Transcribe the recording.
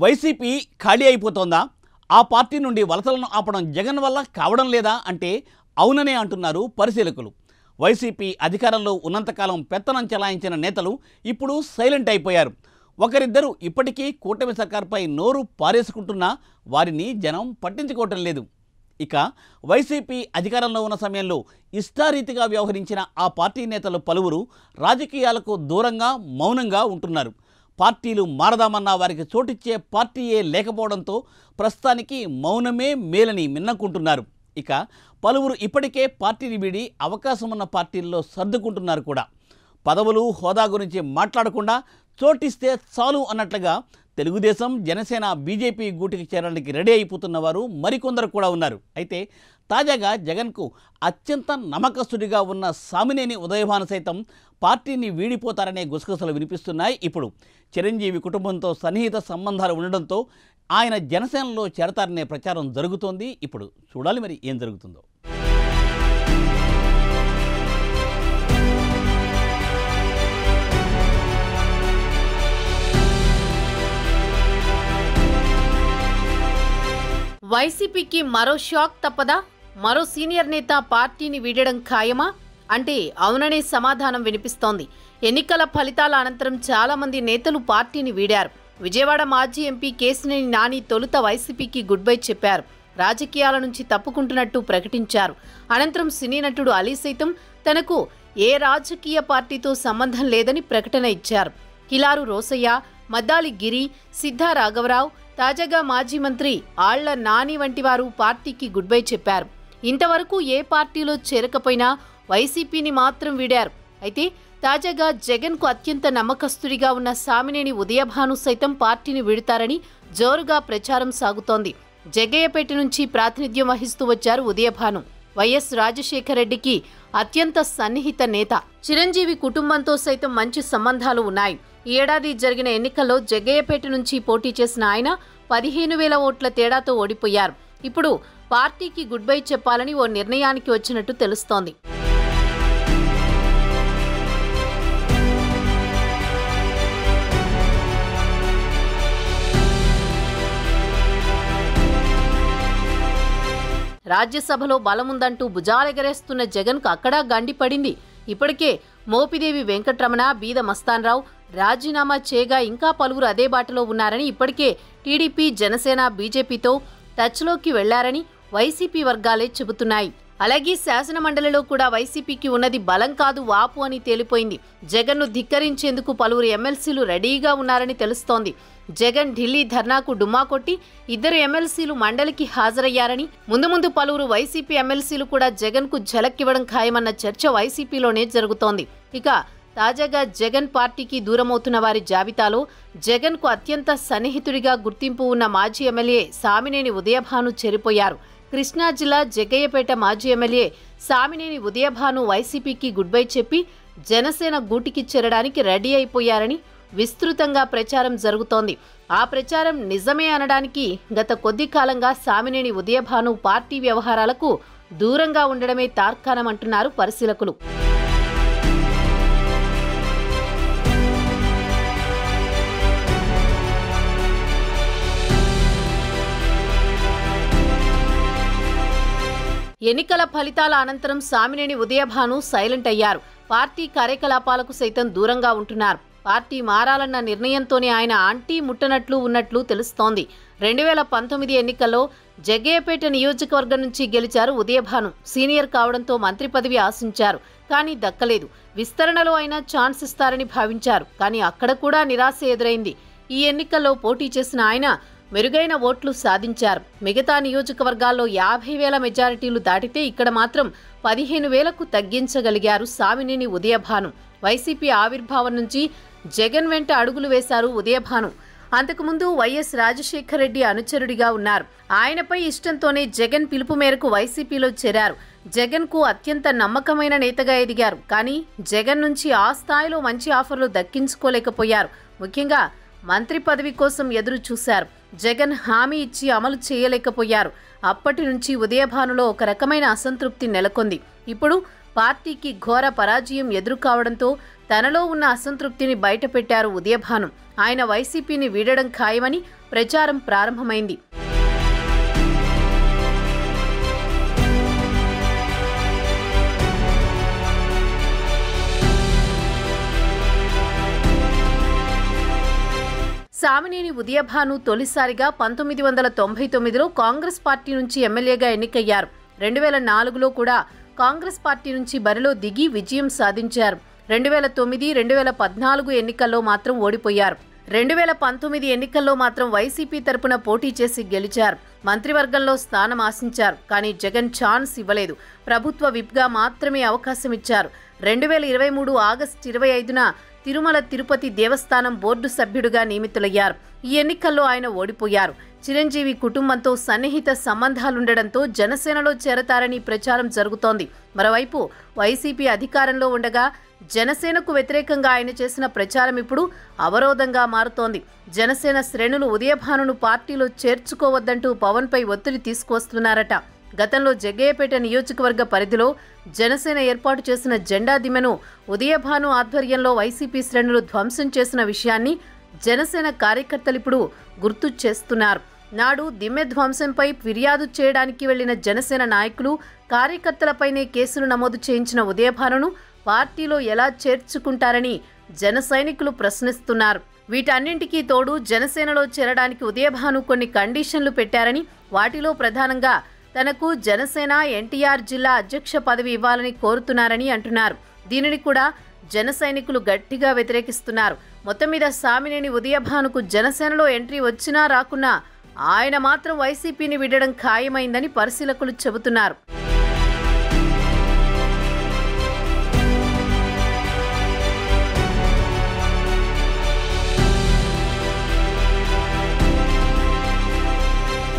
YCP ఖాళీ అయిపోతోందా? ఆ party నుండి వలసలను ఆపడం జగన్ వల్ల కావడం లేదా అంటే అవుననే అంటున్నారు పరిశీలకులు. వైసీపీ అధికారంలో ఉన్నంతకాలం పెత్తనం చెలాయించిన నేతలు ఇప్పుడు సైలెంట్ అయిపోయారు. ఒకరిద్దరు ఇప్పటికీ కూటమి సర్కార్పై నోరు పారేసుకుంటున్నా వారిని జనం పట్టించుకోవటం లేదు. ఇక వైసీపీ అధికారంలో ఉన్న సమయంలో ఇష్టారీతిగా వ్యవహరించిన ఆ పార్టీ నేతలు పలువురు రాజకీయాలకు దూరంగా మౌనంగా ఉంటున్నారు. పార్టీలు మారదామన్నా వారికి చోటిచ్చే పార్టీయే లేకపోవడంతో ప్రస్తుతానికి మౌనమే మేలని మిన్నకుంటున్నారు. ఇక పలువురు ఇప్పటికే పార్టీని వీడి అవకాశం ఉన్న పార్టీల్లో సర్దుకుంటున్నారు కూడా. పదవులు హోదా గురించి మాట్లాడకుండా చోటిస్తే చాలు అన్నట్లుగా తెలుగుదేశం, జనసేన, బీజేపీ గూటికి చేరడానికి రెడీ అయిపోతున్న వారు మరికొందరు కూడా ఉన్నారు. అయితే తాజాగా జగన్కు అత్యంత నమ్మకస్తుడిగా ఉన్న సామినేని ఉదయభాను సైతం పార్టీని వీడిపోతారనే గుసగుసలు వినిపిస్తున్నాయి. ఇప్పుడు చిరంజీవి కుటుంబంతో సన్నిహిత సంబంధాలు ఉండడంతో ఆయన జనసేనలో చేరతారనే ప్రచారం జరుగుతోంది. ఇప్పుడు చూడాలి మరి ఏం జరుగుతుందో. వైసీపీకి మరో షాక్ తప్పదా? మరో సీనియర్ నేత పార్టీని వీడడం ఖాయమా అంటే అవుననే సమాధానం వినిపిస్తోంది. ఎన్నికల ఫలితాల అనంతరం చాలా మంది నేతలు పార్టీని వీడారు. విజయవాడ మాజీ ఎంపీ కేశినేని నాని తొలుత వైసీపీకి గుడ్ బై చెప్పారు. రాజకీయాల నుంచి తప్పుకుంటున్నట్టు ప్రకటించారు. అనంతరం సినీ నటుడు అలీ సైతం తనకు ఏ రాజకీయ పార్టీతో సంబంధం లేదని ప్రకటన ఇచ్చారు. కిలారు రోసయ్య, మద్దాలి గిరి, సిద్ధా రాఘవరావు, తాజాగా మాజీ మంత్రి ఆళ్ల నాని వంటి వారు పార్టీకి గుడ్ బై చెప్పారు. ఇంతవరకు ఏ పార్టీలో చేరకపోయినా వైసీపీని మాత్రం వీడారు. అయితే తాజాగా జగన్కు అత్యంత నమ్మకస్తుడిగా ఉన్న సామినేని ఉదయభాను సైతం పార్టీని వీడుతారని జోరుగా ప్రచారం సాగుతోంది. జగ్గయ్యపేట నుంచి ప్రాతినిధ్యం వహిస్తూ వచ్చారు ఉదయభాను. వైఎస్ రాజశేఖర రెడ్డికి అత్యంత సన్నిహిత నేత. చిరంజీవి కుటుంబంతో సైతం మంచి సంబంధాలు ఉన్నాయి. ఈ ఏడాది జరిగిన ఎన్నికల్లో జగ్గయ్యపేట నుంచి పోటీ చేసిన ఆయన 15,000 ఓట్ల తేడాతో ఓడిపోయారు. ఇప్పుడు పార్టీకి గుడ్ బై చెప్పాలని ఓ నిర్ణయానికి వచ్చినట్టు తెలుస్తోంది. రాజ్యసభలో బలముందంటూ భుజాలెగరేస్తున్న జగన్కు అక్కడా గండిపడింది. ఇప్పటికే మోపిదేవి వెంకట్రమణ, బీద మస్తాన్రావు రాజీనామా చేయగా ఇంకా పలువురు అదే బాటలో ఉన్నారని, ఇప్పటికే టీడీపీ, జనసేన, బీజేపీతో టచ్లోకి వెళ్లారని వైసీపీ వర్గాలే చెబుతున్నాయి. అలాగే శాసనమండలిలో కూడా వైసీపీకి ఉన్నది బలం కాదు వాపు అని తేలిపోయింది. జగన్ను ధిక్కరించేందుకు పలువురు ఎమ్మెల్సీలు రెడీగా ఉన్నారని తెలుస్తోంది. జగన్ ఢిల్లీ ధర్నాకు డుమ్మా కొట్టి 2 ఎమ్మెల్సీలు మండలికి హాజరయ్యారని, ముందు పలువురు వైసీపీ ఎమ్మెల్సీలు కూడా జగన్కు ఝలక్కివ్వడం ఖాయమన్న చర్చ వైసీపీలోనే జరుగుతోంది. ఇక తాజాగా జగన్ పార్టీకి దూరమవుతున్న వారి జాబితాలో జగన్కు అత్యంత సన్నిహితుడిగా గుర్తింపు ఉన్న మాజీ ఎమ్మెల్యే సామినేని ఉదయభాను చేరిపోయారు. కృష్ణా జిల్లా జగ్గయ్యపేట మాజీ ఎమ్మెల్యే సామినేని ఉదయభాను వైసీపీకి గుడ్ బై చెప్పి జనసేన గూటికి చేరడానికి రెడీ అయిపోయారని విస్తృతంగా ప్రచారం జరుగుతోంది. ఆ ప్రచారం నిజమే అనడానికి గత కొద్ది కాలంగా సామినేని ఉదయభాను పార్టీ వ్యవహారాలకు దూరంగా ఉండడమే తార్కాణమంటున్నారు పరిశీలకులు. ఎన్నికల ఫలితాల అనంతరం సామినేని ఉదయభాను సైలెంట్ అయ్యారు. పార్టీ కార్యకలాపాలకు సైతం దూరంగా ఉంటున్నారు. పార్టీ మారాలన్న నిర్ణయంతోనే ఆయన ఆంటీ ముట్టనట్లు ఉన్నట్లు తెలుస్తోంది. 2019 ఎన్నికల్లో జగ్గయ్యపేట నియోజకవర్గం నుంచి గెలిచారు ఉదయభాను. సీనియర్ కావడంతో మంత్రి పదవి ఆశించారు, కానీ దక్కలేదు. విస్తరణలో అయినా ఛాన్స్ ఇస్తారని భావించారు, కానీ అక్కడ కూడా నిరాశ ఎదురైంది. ఈ ఎన్నికల్లో పోటీ చేసిన ఆయన మెరుగైన ఓట్లు సాధించారు. మిగతా నియోజకవర్గాల్లో 50,000 మెజారిటీలు దాటితే ఇక్కడ మాత్రం 15,000కు తగ్గించగలిగారు సామినేని ఉదయభాను. వైసీపీ ఆవిర్భావం నుంచి జగన్ వెంట అడుగులు వేశారు ఉదయభాను. అంతకుముందు వైఎస్ రాజశేఖర రెడ్డి అనుచరుడిగా ఉన్నారు. ఆయనపై ఇష్టంతోనే జగన్ పిలుపు మేరకు వైసీపీలో చేరారు. జగన్కు అత్యంత నమ్మకమైన నేతగా ఎదిగారు. కానీ జగన్ నుంచి ఆ స్థాయిలో మంచి ఆఫర్లు దక్కించుకోలేకపోయారు. ముఖ్యంగా మంత్రి పదవి కోసం ఎదురు చూశారు. జగన్ హామీ ఇచ్చి అమలు చేయలేకపోయారు. అప్పటి నుంచి ఉదయభానులో ఒక రకమైన అసంతృప్తి నెలకొంది. ఇప్పుడు పార్టీకి ఘోర పరాజయం ఎదురుకావడంతో తనలో ఉన్న అసంతృప్తిని బయటపెట్టారు ఉదయభాను. ఆయన వైసీపీని వీడడం ఖాయమని ప్రచారం ప్రారంభమైంది. సామినేని ఉదయభాను తొలిసారిగా 1999లో కాంగ్రెస్ పార్టీ నుంచి ఎమ్మెల్యేగా ఎన్నికయ్యారు. 2004లో కూడా కాంగ్రెస్ పార్టీ నుంచి బరిలో దిగి విజయం సాధించారు. 2009, 2014 ఎన్నికల్లో మాత్రం ఓడిపోయారు. 2019 ఎన్నికల్లో మాత్రం వైసీపీ తరపున పోటీ చేసి గెలిచారు. మంత్రివర్గంలో స్థానం ఆశించారు. కానీ జగన్ ఛాన్స్ ఇవ్వలేదు. ప్రభుత్వ విప్గా మాత్రమే అవకాశం ఇచ్చారు. 2023 ఆగస్టు 25న తిరుమల తిరుపతి దేవస్థానం బోర్డు సభ్యుడిగా నియమితులయ్యారు. ఈ ఎన్నికల్లో ఆయన ఓడిపోయారు. చిరంజీవి కుటుంబంతో సన్నిహిత సంబంధాలుండడంతో జనసేనలో చేరతారని ప్రచారం జరుగుతోంది. మరోవైపు వైసీపీ అధికారంలో ఉండగా జనసేనకు వ్యతిరేకంగా ఆయన చేసిన ప్రచారం ఇప్పుడు అవరోధంగా మారుతోంది. జనసేన శ్రేణులు ఉదయభానును పార్టీలో చేర్చుకోవద్దంటూ పవన్పై ఒత్తిడి తీసుకువస్తున్నారట. గతంలో జగ్గయ్యపేట నియోజకవర్గ పరిధిలో జనసేన ఏర్పాటు చేసిన జెండా దిమ్మెను ఉదయభాను ఆధ్వర్యంలో వైసీపీ శ్రేణులు ధ్వంసం చేసిన విషయాన్ని జనసేన కార్యకర్తలు ఇప్పుడు గుర్తు చేస్తున్నారు. నాడు దిమ్మె ధ్వంసంపై ఫిర్యాదు చేయడానికి వెళ్లిన జనసేన నాయకులు, కార్యకర్తలపైనే కేసులు నమోదు చేయించిన ఉదయభానును పార్టీలో ఎలా చేర్చుకుంటారని జన సైనికులు ప్రశ్నిస్తున్నారు. వీటన్నింటికీ తోడు జనసేనలో చేరడానికి ఉదయభాను కొన్ని కండిషన్లు పెట్టారని, వాటిలో ప్రధానంగా తనకు జనసేన ఎన్టీఆర్ జిల్లా అధ్యక్ష పదవి ఇవ్వాలని కోరుతున్నారని అంటున్నారు. దీనిని కూడా జన సైనికులు గట్టిగా వ్యతిరేకిస్తున్నారు. మొత్తం మీద సామినేని ఉదయభానుకు జనసేనలో ఎంట్రీ వచ్చినా రాకున్నా ఆయన మాత్రం వైసీపీని వీడడం ఖాయమైందని పరిశీలకులు చెబుతున్నారు.